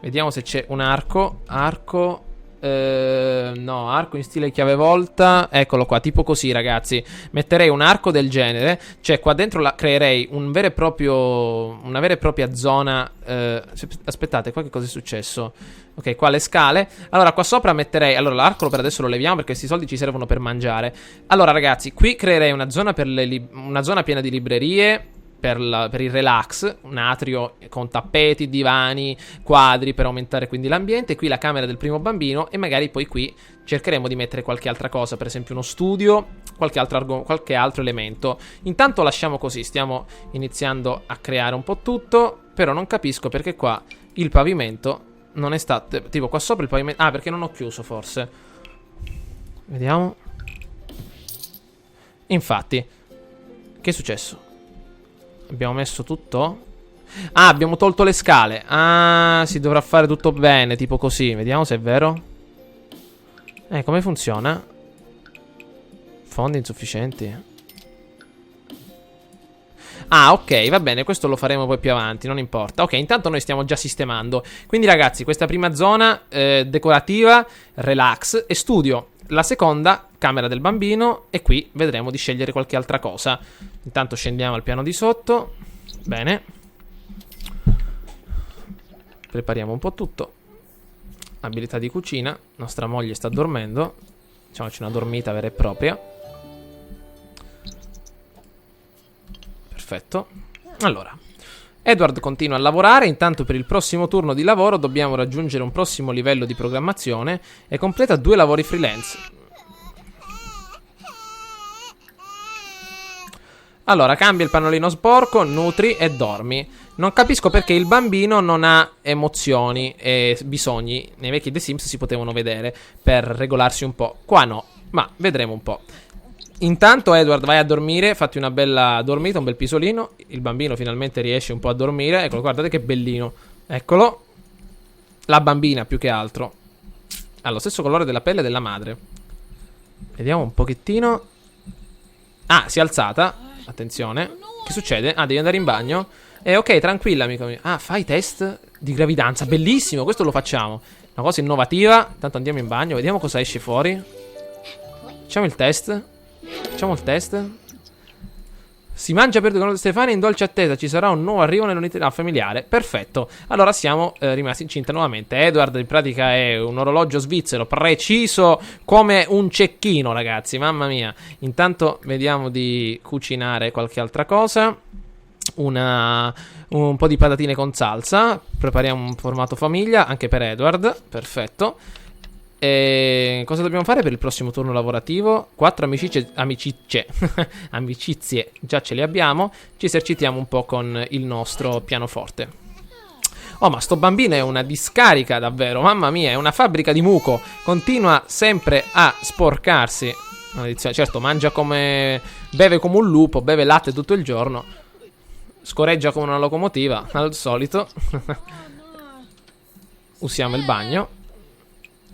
Vediamo se c'è un arco. Arco. No, arco in stile chiave volta. Eccolo qua, tipo così, ragazzi. Metterei un arco del genere. Cioè, qua dentro creerei un vero e proprio. Una vera e propria zona. Aspettate, qua che cosa è successo? Ok, qua le scale. Allora, qua sopra metterei. Allora, l'arco per adesso lo leviamo perché questi soldi ci servono per mangiare. Allora, ragazzi, qui creerei una zona una zona piena di librerie. Per il relax, un atrio con tappeti, divani, quadri per aumentare quindi l'ambiente. Qui la camera del primo bambino e magari poi qui cercheremo di mettere qualche altra cosa, per esempio uno studio, qualche altro elemento. Intanto lasciamo così, stiamo iniziando a creare un po' tutto, però non capisco perché qua il pavimento non è stato... Tipo qua sopra il pavimento... Ah, perché non ho chiuso forse. Vediamo. Infatti, che è successo? Abbiamo messo tutto? Ah, abbiamo tolto le scale. Ah, si dovrà fare tutto bene, tipo così. Vediamo se è vero. Come funziona? Fondi insufficienti. Ah, ok, va bene, questo lo faremo poi più avanti, non importa. Ok, intanto noi stiamo già sistemando. Quindi ragazzi, questa prima zona decorativa, relax e studio. La seconda, camera del bambino. E qui vedremo di scegliere qualche altra cosa. Intanto scendiamo al piano di sotto. Bene. Prepariamo un po' tutto. Abilità di cucina. Nostra moglie sta dormendo. Facciamoci una dormita vera e propria. Perfetto. Allora, Edward continua a lavorare. Intanto per il prossimo turno di lavoro dobbiamo raggiungere un prossimo livello di programmazione e completa 2 lavori freelance. Allora, cambia il pannolino sporco, nutri e dormi. Non capisco perché il bambino non ha emozioni e bisogni. Nei vecchi The Sims si potevano vedere per regolarsi un po'. Qua no, ma vedremo un po'. Intanto Edward, vai a dormire, fatti una bella dormita, un bel pisolino. Il bambino finalmente riesce un po' a dormire. Eccolo, guardate che bellino. Eccolo. La bambina più che altro ha lo stesso colore della pelle della madre. Vediamo un pochettino. Ah, si è alzata. Attenzione. Che succede? Ah, devi andare in bagno? Ok, tranquilla, amico mio. Ah, fai test di gravidanza. Bellissimo, questo lo facciamo. Una cosa innovativa. Intanto andiamo in bagno, vediamo cosa esce fuori. Facciamo il test. Facciamo il test. Si mangia per 2 con Stefania in dolce attesa. Ci sarà un nuovo arrivo nell'unità familiare. Perfetto. Allora siamo rimasti incinta nuovamente. Edward in pratica è un orologio svizzero preciso come un cecchino, ragazzi. Mamma mia. Intanto vediamo di cucinare qualche altra cosa. Un po' di patatine con salsa. Prepariamo un formato famiglia anche per Edward. Perfetto. E cosa dobbiamo fare per il prossimo turno lavorativo? 4 amicizie. Amicizie già ce le abbiamo. Ci esercitiamo un po' con il nostro pianoforte. Oh, ma sto bambino è una discarica davvero. Mamma mia, è una fabbrica di muco. Continua sempre a sporcarsi. Certo, mangia come... beve come un lupo, beve latte tutto il giorno. Scoreggia come una locomotiva, al solito. Usiamo il bagno.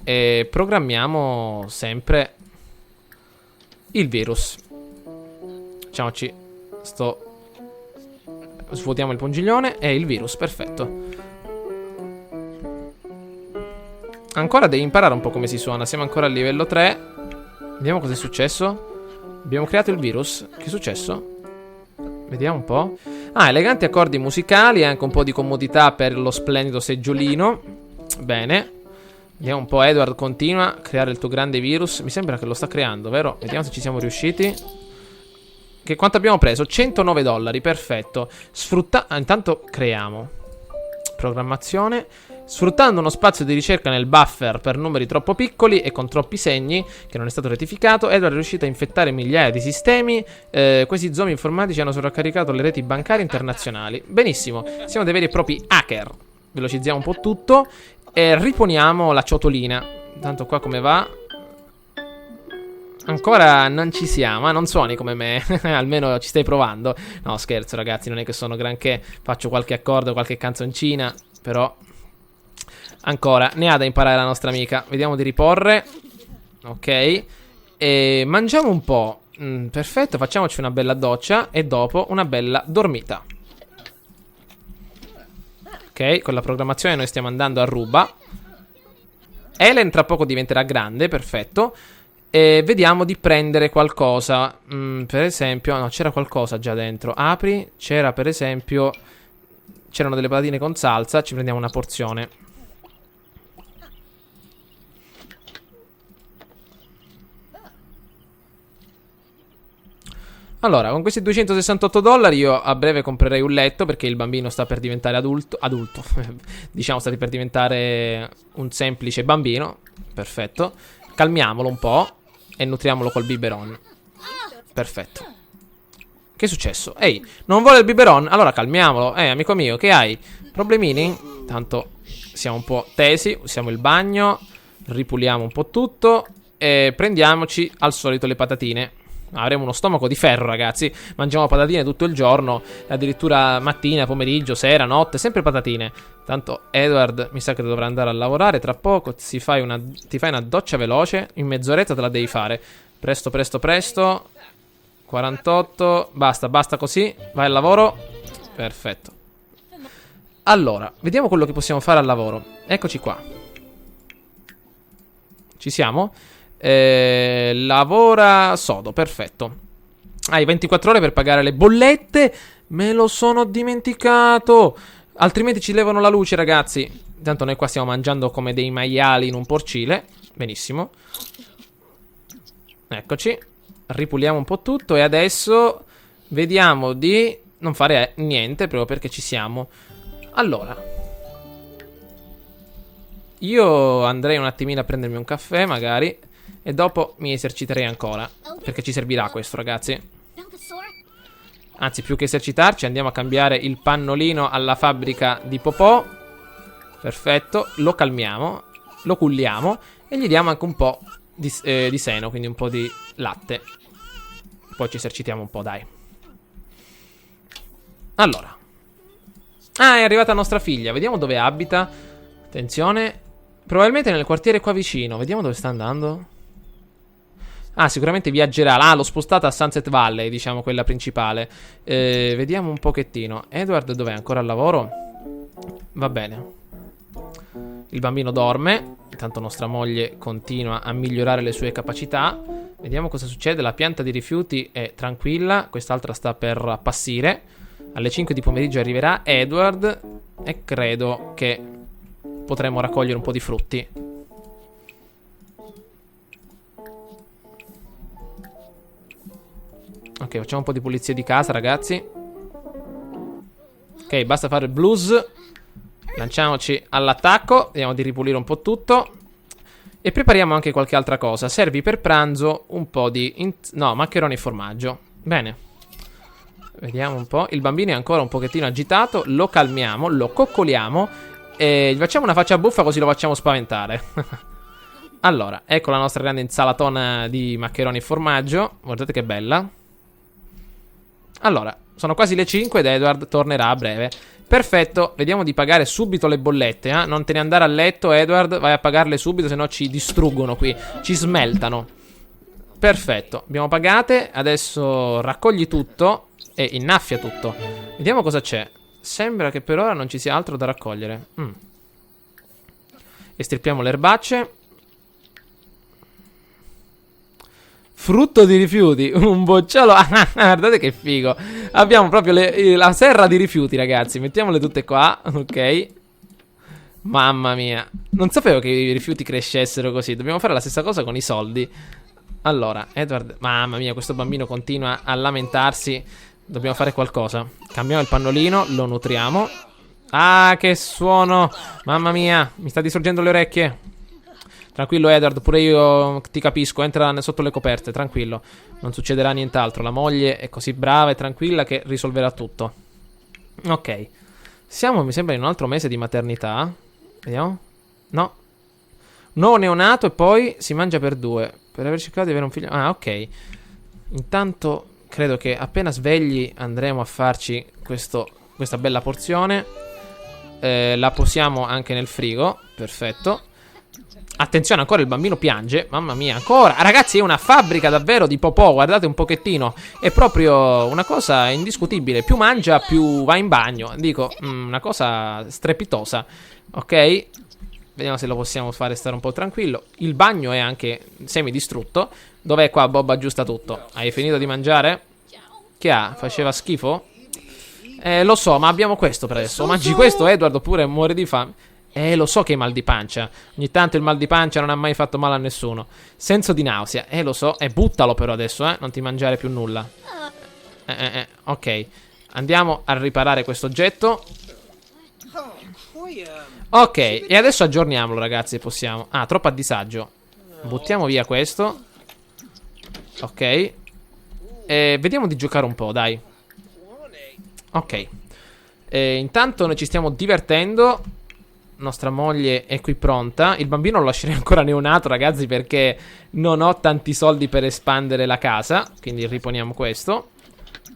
E programmiamo sempre il virus. Facciamoci svuotiamo il pungiglione e il virus, perfetto. Ancora devi imparare un po' come si suona. Siamo ancora al livello 3. Vediamo cosa è successo. Abbiamo creato il virus. Che è successo? Vediamo un po'. Ah, eleganti accordi musicali e anche un po' di comodità per lo splendido seggiolino. Bene. Vediamo un po', Edward, continua a creare il tuo grande virus. Mi sembra che lo sta creando, vero? Vediamo se ci siamo riusciti. Quanto abbiamo preso? $109, perfetto. Intanto creiamo. Programmazione. Sfruttando uno spazio di ricerca nel buffer per numeri troppo piccoli e con troppi segni, che non è stato rettificato, Edward è riuscito a infettare migliaia di sistemi. Questi zombie informatici hanno sovraccaricato le reti bancarie internazionali. Benissimo, siamo dei veri e propri hacker. Velocizziamo un po' tutto. E riponiamo la ciotolina. Tanto qua come va? Ancora non ci siamo, non suoni come me. Almeno ci stai provando. No, scherzo ragazzi, non è che sono granché. Faccio qualche accordo, qualche canzoncina. Però ancora ne ha da imparare la nostra amica. Vediamo di riporre. Ok. E mangiamo un po'. Perfetto, facciamoci una bella doccia. E dopo una bella dormita. Ok, con la programmazione noi stiamo andando a ruba. Elen tra poco diventerà grande, perfetto. E vediamo di prendere qualcosa. Per esempio, no, c'era qualcosa già dentro. Apri, c'era per esempio... C'erano delle patatine con salsa, ci prendiamo una porzione. Allora, con questi $268 io a breve comprerei un letto perché il bambino sta per diventare adulto. Diciamo sta per diventare un semplice bambino. Perfetto. Calmiamolo un po' e nutriamolo col biberon. Perfetto. Che è successo? Ehi, non vuole il biberon? Allora calmiamolo. Amico mio, che hai? Problemini? Tanto siamo un po' tesi. Usiamo il bagno. Ripuliamo un po' tutto. E prendiamoci al solito le patatine. Avremo uno stomaco di ferro, ragazzi. Mangiamo patatine tutto il giorno. Addirittura mattina, pomeriggio, sera, notte. Sempre patatine. Tanto Edward mi sa che dovrà andare a lavorare tra poco. Ti fai una doccia veloce. In mezz'oretta te la devi fare. Presto, presto, presto. 48. Basta così. Vai al lavoro. Perfetto. Allora, vediamo quello che possiamo fare al lavoro. Eccoci qua. Ci siamo? Lavora sodo, perfetto. Hai 24 ore per pagare le bollette. Me lo sono dimenticato. Altrimenti ci levano la luce, ragazzi. Intanto noi qua stiamo mangiando come dei maiali in un porcile. Benissimo. Eccoci. Ripuliamo un po' tutto. E adesso vediamo di non fare niente, proprio perché ci siamo. Allora, io andrei un attimino a prendermi un caffè, magari. E dopo mi eserciterei ancora. Perché ci servirà questo, ragazzi. Anzi, più che esercitarci, andiamo a cambiare il pannolino alla fabbrica di Popò. Perfetto. Lo calmiamo. Lo culliamo. E gli diamo anche un po' di seno, quindi un po' di latte. Poi ci esercitiamo un po', dai. Allora. Ah, è arrivata nostra figlia. Vediamo dove abita. Attenzione. Probabilmente nel quartiere qua vicino. Vediamo dove sta andando. Ah, sicuramente viaggerà. Ah, l'ho spostata a Sunset Valley, diciamo, quella principale. Vediamo un pochettino. Edward dov'è? Ancora al lavoro? Va bene. Il bambino dorme. Intanto nostra moglie continua a migliorare le sue capacità. Vediamo cosa succede. La pianta di rifiuti è tranquilla. Quest'altra sta per appassire. Alle 5 di pomeriggio arriverà Edward. E credo che potremo raccogliere un po' di frutti. Ok, facciamo un po' di pulizia di casa, ragazzi. Ok, basta fare il blues. Lanciamoci all'attacco. Vediamo di ripulire un po' tutto. E prepariamo anche qualche altra cosa. Servi per pranzo un po' di... no, maccheroni e formaggio. Bene. Vediamo un po'. Il bambino è ancora un pochettino agitato. Lo calmiamo, lo coccoliamo. E gli facciamo una faccia buffa così lo facciamo spaventare. Allora, ecco la nostra grande insalatona di maccheroni e formaggio. Guardate che bella. Allora, sono quasi le 5 ed Edward tornerà a breve. Perfetto, vediamo di pagare subito le bollette, eh? Non te ne andare a letto, Edward, vai a pagarle subito, se no ci distruggono qui, ci smeltano. Perfetto, abbiamo pagate, adesso raccogli tutto e innaffia tutto. Vediamo cosa c'è. Sembra che per ora non ci sia altro da raccogliere. Estirpiamo le erbacce. Frutto di rifiuti, un bocciolo. Guardate che figo. Abbiamo proprio la serra di rifiuti, ragazzi. Mettiamole tutte qua, ok. Mamma mia. Non sapevo che i rifiuti crescessero così. Dobbiamo fare la stessa cosa con i soldi. Allora, Edward. Mamma mia, questo bambino continua a lamentarsi. Dobbiamo fare qualcosa. Cambiamo il pannolino, lo nutriamo. Ah, che suono. Mamma mia, mi sta distruggendo le orecchie. Tranquillo, Edward, pure io ti capisco. Entra sotto le coperte, tranquillo. Non succederà nient'altro. La moglie è così brava e tranquilla che risolverà tutto. Ok. Siamo, mi sembra, in un altro mese di maternità. Vediamo. No. Nuovo neonato e poi si mangia per 2. Per aver cercato di avere un figlio. Ah, ok. Intanto credo che appena svegli andremo a farci questa bella porzione. La posiamo anche nel frigo. Perfetto. Attenzione, ancora il bambino piange. Mamma mia, ancora. Ragazzi, è una fabbrica davvero di popò. Guardate un pochettino. È proprio una cosa indiscutibile. Più mangia, più va in bagno. Dico, una cosa strepitosa. Ok? Vediamo se lo possiamo fare stare un po' tranquillo. Il bagno è anche semidistrutto. Dov'è qua? Bob aggiusta tutto. Hai finito di mangiare? Che ha? Faceva schifo? Lo so, ma abbiamo questo per adesso. Mangi questo, Edward, oppure muore di fame. Lo so che hai mal di pancia. Ogni tanto il mal di pancia non ha mai fatto male a nessuno. Senso di nausea. Lo so. Buttalo però adesso, Non ti mangiare più nulla. Ok. Andiamo a riparare questo oggetto. Ok, e adesso aggiorniamolo, ragazzi, possiamo. Ah, troppo a disagio. Buttiamo via questo. Ok. Vediamo di giocare un po', dai. Ok. Intanto noi ci stiamo divertendo. Nostra moglie è qui pronta. Il bambino lo lascerei ancora neonato, ragazzi, perché non ho tanti soldi per espandere la casa. Quindi riponiamo questo.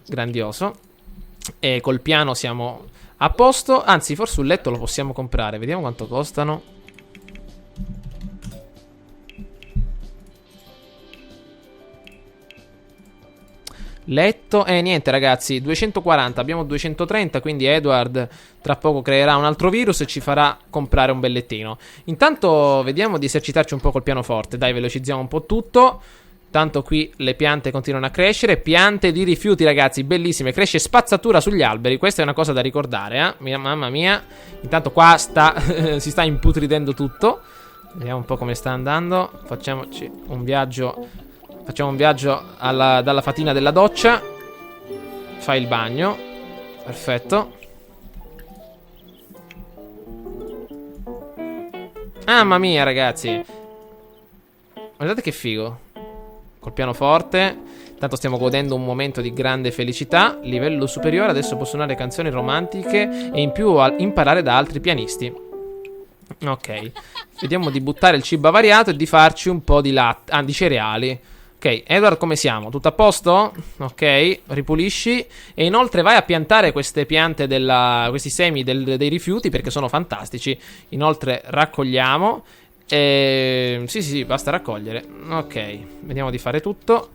Grandioso. E col piano siamo a posto. Anzi, forse un letto lo possiamo comprare. Vediamo quanto costano. Letto, niente ragazzi, 240, abbiamo 230, quindi Edward tra poco creerà un altro virus e ci farà comprare un bel lettino. Intanto vediamo di esercitarci un po' col pianoforte, dai, velocizziamo un po' tutto. Tanto qui le piante continuano a crescere, piante di rifiuti ragazzi, bellissime, cresce spazzatura sugli alberi, questa è una cosa da ricordare, mamma mia. Intanto qua si sta imputridendo tutto. Vediamo un po' come sta andando, facciamoci un viaggio. Facciamo un viaggio dalla fatina della doccia. Fai il bagno. Perfetto. Mamma mia ragazzi. Guardate che figo. Col pianoforte. Tanto stiamo godendo un momento di grande felicità. Livello superiore. Adesso posso suonare canzoni romantiche e in più imparare da altri pianisti. Ok. Vediamo di buttare il cibo avariato e di farci un po' di latte. Di cereali. Ok, Edward, come siamo? Tutto a posto? Ok, ripulisci. E inoltre vai a piantare queste piante questi semi dei rifiuti perché sono fantastici. Inoltre raccogliamo. Sì, basta raccogliere. Ok, vediamo di fare tutto.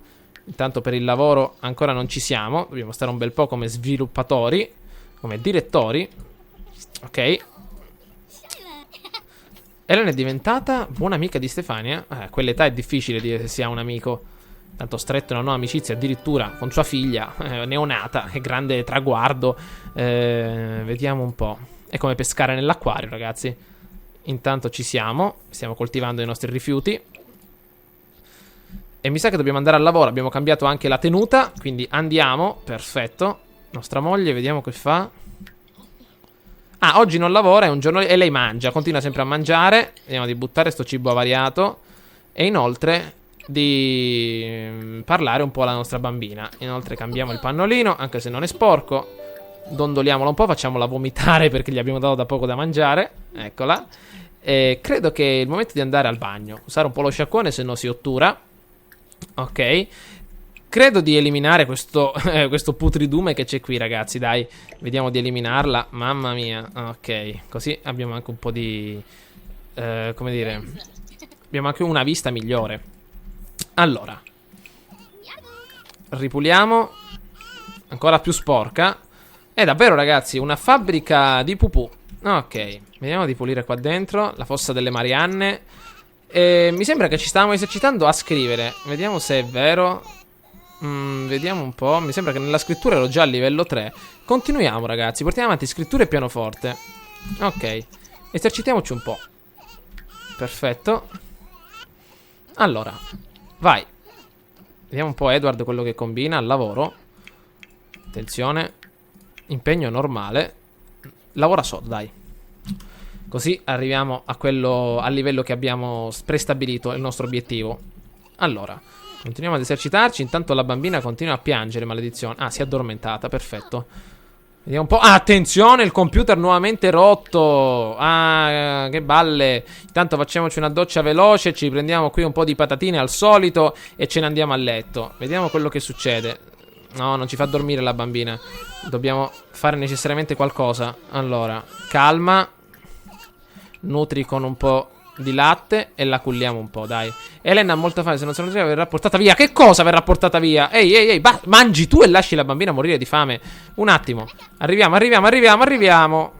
Intanto per il lavoro ancora non ci siamo. Dobbiamo stare un bel po' come sviluppatori, come direttori. Ok. Ellen è diventata buona amica di Stefania. A quell'età è difficile dire se si ha un amico. Tanto stretto una nuova amicizia addirittura con sua figlia neonata. Che grande traguardo. Vediamo un po'. È come pescare nell'acquario, ragazzi. Intanto ci siamo. Stiamo coltivando i nostri rifiuti. E mi sa che dobbiamo andare al lavoro. Abbiamo cambiato anche la tenuta. Quindi andiamo. Perfetto. Nostra moglie, vediamo che fa. Ah, oggi non lavora, è un giorno e lei mangia, continua sempre a mangiare. Vediamo di buttare sto cibo avariato. E inoltre di parlare un po' alla nostra bambina. Inoltre cambiamo il pannolino, anche se non è sporco. Dondoliamolo un po', facciamola vomitare perché gli abbiamo dato da poco da mangiare. Eccola. E credo che è il momento di andare al bagno. Usare un po' lo sciacquone, se no si ottura. Ok. Credo di eliminare questo putridume che c'è qui, ragazzi, dai. Vediamo di eliminarla. Mamma mia. Ok, così abbiamo anche un po' di... come dire... Abbiamo anche una vista migliore. Allora. Ripuliamo. Ancora più sporca. È davvero, ragazzi, una fabbrica di pupù. Ok, vediamo di pulire qua dentro. La fossa delle Marianne. Mi sembra che ci stavamo esercitando a scrivere. Vediamo se è vero... vediamo un po'. Mi sembra che nella scrittura ero già a livello 3. Continuiamo, ragazzi. Portiamo avanti scrittura e pianoforte. Ok. Esercitiamoci un po'. Perfetto. Allora, vai. Vediamo un po' Edward quello che combina al lavoro. Attenzione. Impegno normale. Lavora sodo, dai. Così arriviamo al livello che abbiamo prestabilito, il nostro obiettivo. Allora, continuiamo ad esercitarci. Intanto la bambina continua a piangere, maledizione. Ah, si è addormentata, perfetto. Vediamo un po'. Ah, attenzione, il computer nuovamente rotto. Ah, che balle. Intanto facciamoci una doccia veloce. Ci prendiamo qui un po' di patatine al solito e ce ne andiamo a letto. Vediamo quello che succede. No, non ci fa dormire la bambina. Dobbiamo fare necessariamente qualcosa. Allora, calma. Nutri con un po' di latte e la culliamo un po', dai. Elena ha molta fame, se non se ne riesce verrà portata via. Che cosa verrà portata via? Ehi, ehi, ehi, mangi tu e lasci la bambina morire di fame. Un attimo. Arriviamo.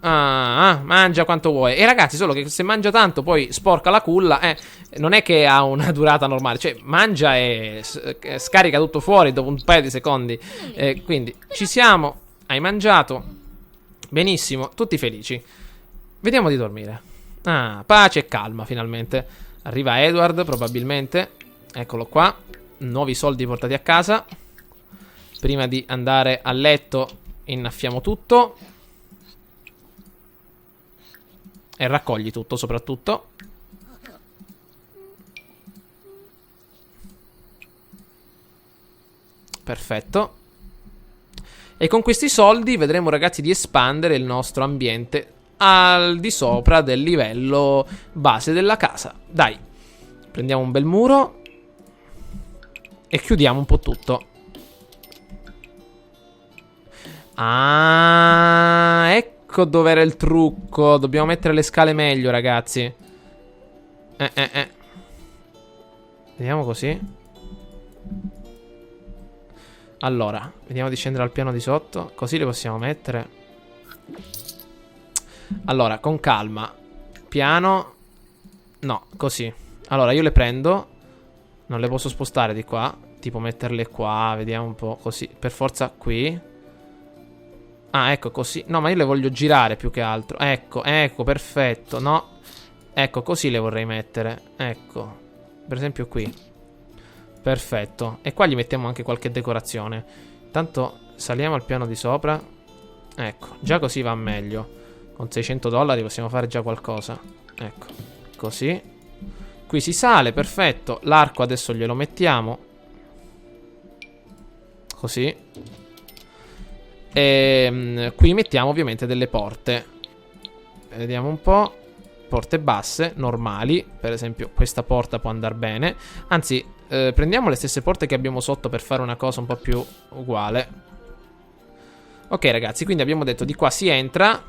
Mangia quanto vuoi. E ragazzi, solo che se mangia tanto poi sporca la culla, non è che ha una durata normale. Cioè, mangia e scarica tutto fuori dopo un paio di secondi. Quindi, ci siamo. Hai mangiato. Benissimo, tutti felici. Vediamo di dormire. Pace e calma, finalmente. Arriva Edward, probabilmente. Eccolo qua. Nuovi soldi portati a casa. Prima di andare a letto, innaffiamo tutto. E raccogli tutto, soprattutto. Perfetto. E con questi soldi vedremo, ragazzi, di espandere il nostro ambiente al di sopra del livello base della casa. Dai, prendiamo un bel muro e chiudiamo un po' tutto. Ecco dove era il trucco. Dobbiamo mettere le scale meglio, ragazzi. Vediamo così. Allora, vediamo di scendere al piano di sotto. Così le possiamo mettere. Allora, con calma. Piano. No, così. Allora, io le prendo. Non le posso spostare di qua. Tipo metterle qua. Vediamo un po'. Così. Per forza qui. Ecco così. No, ma io le voglio girare più che altro. Ecco, perfetto. No. Ecco, così le vorrei mettere. Ecco. Per esempio qui. Perfetto. E qua gli mettiamo anche qualche decorazione. Tanto saliamo al piano di sopra. Ecco, già così va meglio. Con $600 possiamo fare già qualcosa. Ecco, così. Qui si sale, perfetto. L'arco adesso glielo mettiamo. Così. E qui mettiamo ovviamente delle porte. Vediamo un po'. Porte basse, normali. Per esempio questa porta può andare bene. Anzi, prendiamo le stesse porte che abbiamo sotto per fare una cosa un po' più uguale. Ok ragazzi, quindi abbiamo detto di qua si entra,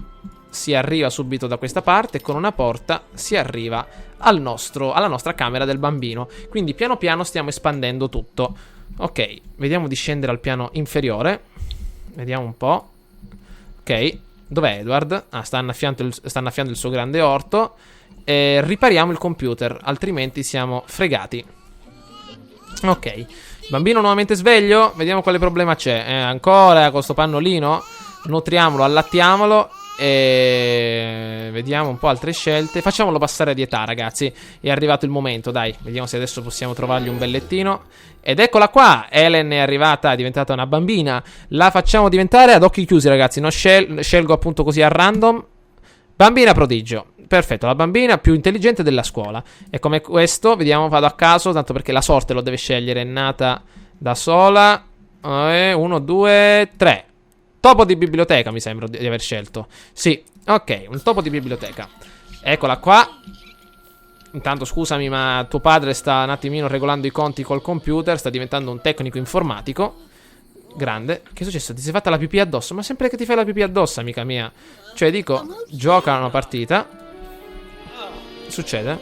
si arriva subito da questa parte e con una porta si arriva alla nostra camera del bambino. Quindi piano piano stiamo espandendo tutto. Ok, vediamo di scendere al piano inferiore. Vediamo un po'. Ok, dov'è Edward? Sta annaffiando il suo grande orto. Ripariamo il computer, altrimenti siamo fregati. Ok, bambino nuovamente sveglio. Vediamo quale problema c'è. Ancora con sto pannolino. Nutriamolo, allattiamolo. E vediamo un po' altre scelte. Facciamolo passare di età, ragazzi. È arrivato il momento, dai. Vediamo se adesso possiamo trovargli un bel lettino. Ed eccola qua, Helen è arrivata, è diventata una bambina. La facciamo diventare ad occhi chiusi, ragazzi. Non scelgo appunto così a random. Bambina prodigio. Perfetto, la bambina più intelligente della scuola. E come questo, vediamo, vado a caso, tanto perché la sorte lo deve scegliere. È nata da sola. 1, 2, 3. Topo di biblioteca mi sembra di aver scelto. Sì, ok, un topo di biblioteca. Eccola qua. Intanto scusami, ma tuo padre sta un attimino regolando i conti col computer. Sta diventando un tecnico informatico. Grande. Che è successo? Ti sei fatta la pipì addosso? Ma sempre che ti fai la pipì addosso, amica mia. Cioè dico, gioca una partita. Succede?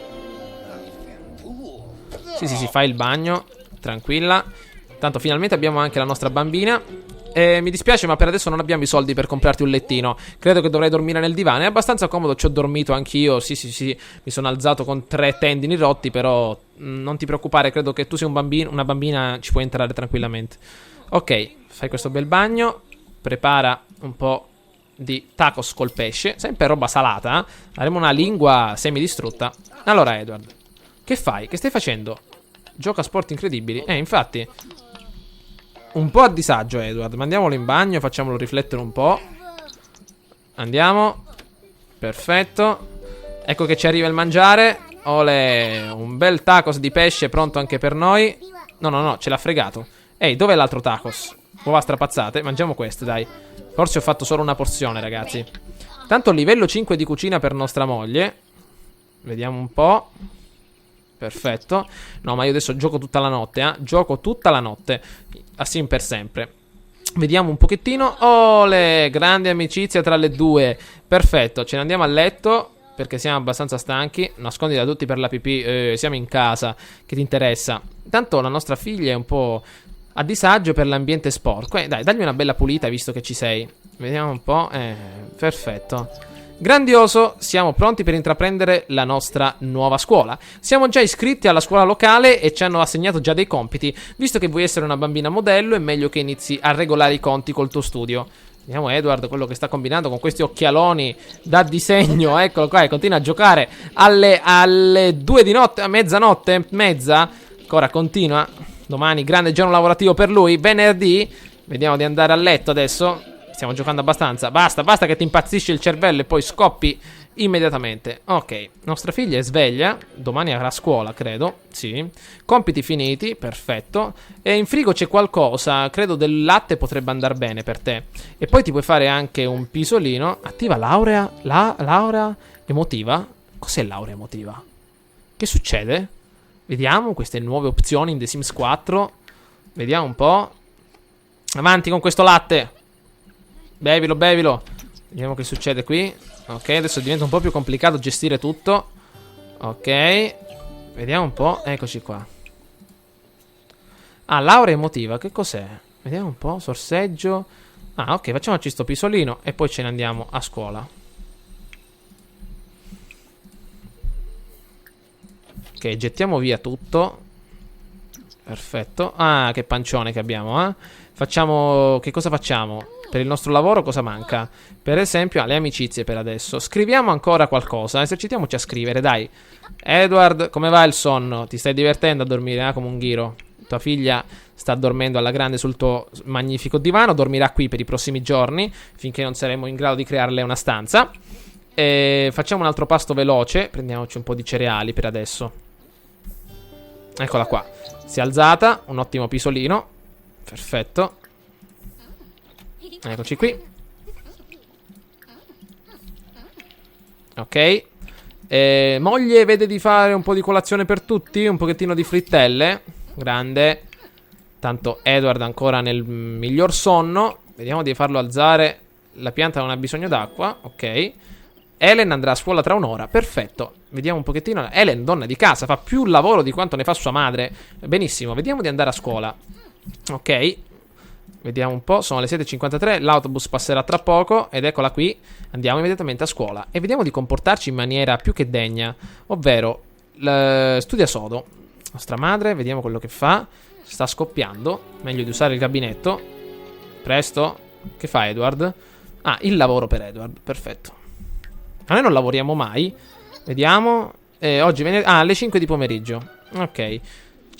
Sì, fai il bagno. Tranquilla. Tanto finalmente abbiamo anche la nostra bambina. Mi dispiace, ma per adesso non abbiamo i soldi per comprarti un lettino. Credo che dovrai dormire nel divano. È abbastanza comodo, ci ho dormito anch'io. Sì, mi sono alzato con 3 tendini rotti. Però non ti preoccupare, credo che tu sia un bambino. Una bambina ci puoi entrare tranquillamente. Ok, fai questo bel bagno. Prepara un po' di tacos col pesce. Sempre roba salata. Avremo una lingua semidistrutta. Allora Edward, che fai? Che stai facendo? Gioca a sport incredibili. Infatti un po' a disagio Edward. Mandiamolo in bagno, facciamolo riflettere un po'. Andiamo. Perfetto. Ecco che ci arriva il mangiare. Ole, un bel tacos di pesce pronto anche per noi. No, ce l'ha fregato. Ehi, dov'è l'altro tacos? Uova strapazzate. Mangiamo queste, dai. Forse ho fatto solo una porzione, ragazzi. Tanto livello 5 di cucina per nostra moglie. Vediamo un po'. Perfetto. No, ma io adesso gioco tutta la notte, Gioco tutta la notte. Assim per sempre. Vediamo un pochettino. Ole, grande amicizia tra le due. Perfetto, ce ne andiamo a letto. perché siamo abbastanza stanchi. Nascondi da tutti per la pipì. Siamo in casa, che ti interessa? Tanto la nostra figlia è un po' a disagio per l'ambiente sporco. Dai, dagli una bella pulita visto che ci sei. Vediamo un po'. Perfetto. Grandioso, siamo pronti per intraprendere la nostra nuova scuola. Siamo già iscritti alla scuola locale e ci hanno assegnato già dei compiti. Visto che vuoi essere una bambina modello, è meglio che inizi a regolare i conti col tuo studio. Vediamo Edward quello che sta combinando con questi occhialoni da disegno. Eccolo qua, e continua a giocare alle 2 di notte, a mezzanotte, mezza. Ancora continua. Domani grande giorno lavorativo per lui. Venerdì, vediamo di andare a letto adesso. Stiamo giocando abbastanza. Basta che ti impazzisce il cervello e poi scoppi immediatamente. Ok, nostra figlia è sveglia. Domani avrà scuola, credo. Sì. Compiti finiti, perfetto. E in frigo c'è qualcosa. Credo del latte potrebbe andare bene per te. E poi ti puoi fare anche un pisolino. Attiva laurea. Laurea emotiva. Cos'è laurea emotiva? Che succede? Vediamo queste nuove opzioni in The Sims 4. Vediamo un po'. Avanti con questo latte. Bevilo. Vediamo che succede qui. Ok, adesso diventa un po' più complicato gestire tutto. Ok. Vediamo un po'. Eccoci qua. Ah, laurea emotiva. Che cos'è? Vediamo un po'. Sorseggio. Ah, ok. Facciamoci sto pisolino e poi ce ne andiamo a scuola. Ok, gettiamo via tutto. Perfetto. Ah, che pancione che abbiamo, eh. Facciamo... Che cosa facciamo? Per il nostro lavoro cosa manca? Per esempio, le amicizie per adesso. Scriviamo ancora qualcosa. Esercitiamoci a scrivere, dai. Edward, come va il sonno? Ti stai divertendo a dormire, come un ghiro? Tua figlia sta dormendo alla grande sul tuo magnifico divano. Dormirà qui per i prossimi giorni, finché non saremo in grado di crearle una stanza. E facciamo un altro pasto veloce. Prendiamoci un po' di cereali per adesso. Eccola qua. Si è alzata. Un ottimo pisolino. Perfetto. Eccoci qui. Ok. Moglie vede di fare un po' di colazione per tutti. Un pochettino di frittelle. Grande. Tanto Edward ancora nel miglior sonno. Vediamo di farlo alzare. La pianta non ha bisogno d'acqua. Ok. Helen andrà a scuola tra un'ora. Perfetto. Vediamo un pochettino. Helen, donna di casa, fa più lavoro di quanto ne fa sua madre. Benissimo. Vediamo di andare a scuola. Ok. Vediamo un po', sono le 7:53, l'autobus passerà tra poco ed eccola qui, andiamo immediatamente a scuola e vediamo di comportarci in maniera più che degna, ovvero studia sodo. Nostra madre, vediamo quello che fa, sta scoppiando, meglio di usare il gabinetto. Presto, che fa Edward? Ah, il lavoro per Edward, perfetto. Ma noi non lavoriamo mai, vediamo, oggi alle 5 di pomeriggio, ok.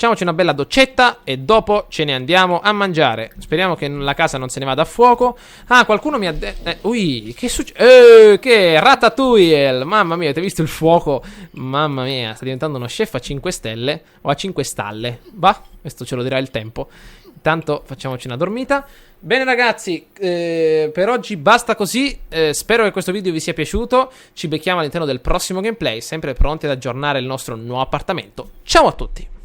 Facciamoci una bella doccetta e dopo ce ne andiamo a mangiare. Speriamo che la casa non se ne vada a fuoco. Ah, qualcuno mi ha detto... ui, che succede? Che ratatouille! Mamma mia, avete visto il fuoco? Mamma mia, sta diventando uno chef a 5 stelle o a 5 stalle. Bah, questo ce lo dirà il tempo. Intanto facciamoci una dormita. Bene ragazzi, per oggi basta così. Spero che questo video vi sia piaciuto. Ci becchiamo all'interno del prossimo gameplay, sempre pronti ad aggiornare il nostro nuovo appartamento. Ciao a tutti!